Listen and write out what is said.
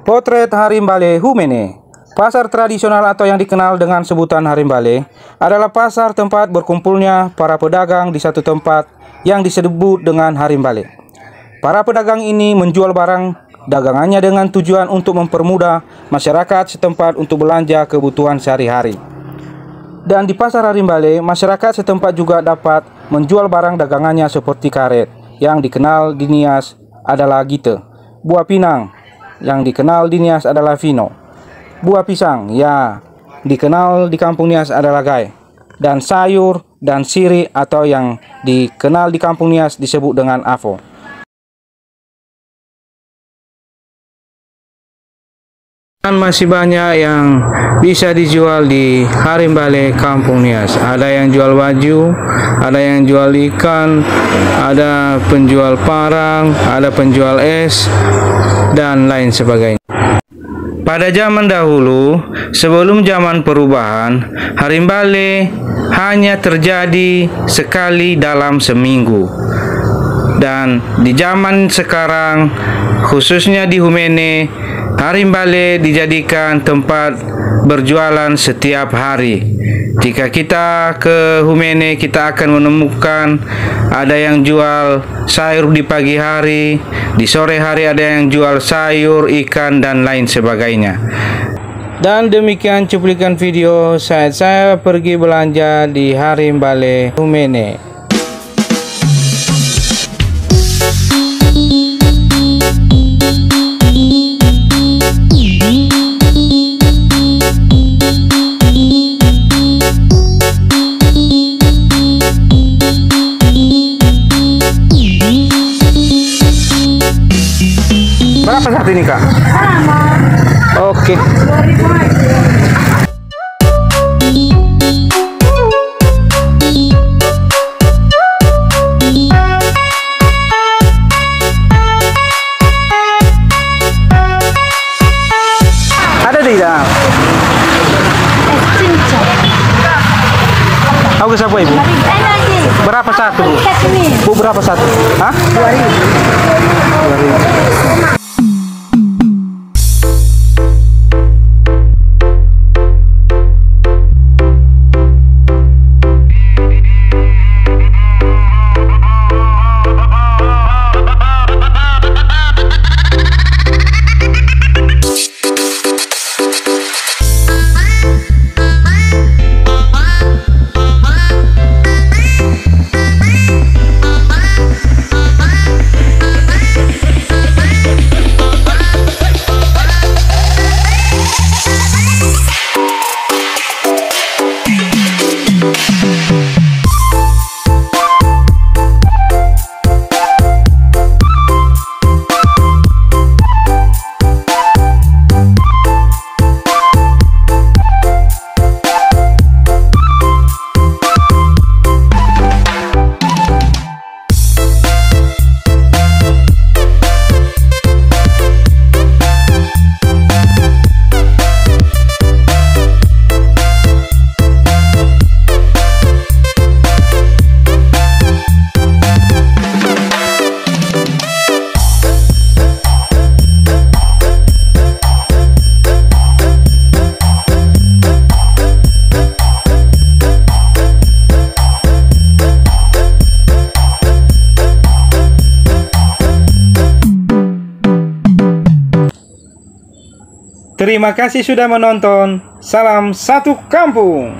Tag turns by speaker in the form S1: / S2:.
S1: Potret Harimbale Humene. Pasar tradisional atau yang dikenal dengan sebutan Harimbale adalah pasar tempat berkumpulnya para pedagang di satu tempat yang disebut dengan Harimbale. Para pedagang ini menjual barang dagangannya dengan tujuan untuk mempermudah masyarakat setempat untuk belanja kebutuhan sehari-hari. Dan di pasar Harimbale, masyarakat setempat juga dapat menjual barang dagangannya seperti karet, yang dikenal di Nias adalah gite, buah pinang, yang dikenal di Nias adalah vino, buah pisang, ya, dikenal di kampung Nias adalah gai, dan sayur dan siri atau yang dikenal di kampung Nias disebut dengan avo. Dan masih banyak yang bisa dijual di Harimbale Kampung Nias. Ada yang jual baju, ada yang jual ikan, ada penjual parang, ada penjual es, dan lain sebagainya. Pada zaman dahulu, sebelum zaman perubahan, Harimbale hanya terjadi sekali dalam seminggu. Dan di zaman sekarang, khususnya di Humene, Harimbale dijadikan tempat berjualan setiap hari. Jika kita ke Humene, kita akan menemukan ada yang jual sayur di pagi hari, di sore hari ada yang jual sayur, ikan, dan lain sebagainya. Dan demikian cuplikan video saat saya pergi belanja di Harimbale Humene. Berapa satu ini, Kak? Oke. Ada tidak? Aku siapa Ibu? Berapa satu? Bu, berapa satu? Hah? 2.000. Terima kasih sudah menonton. Salam satu kampung.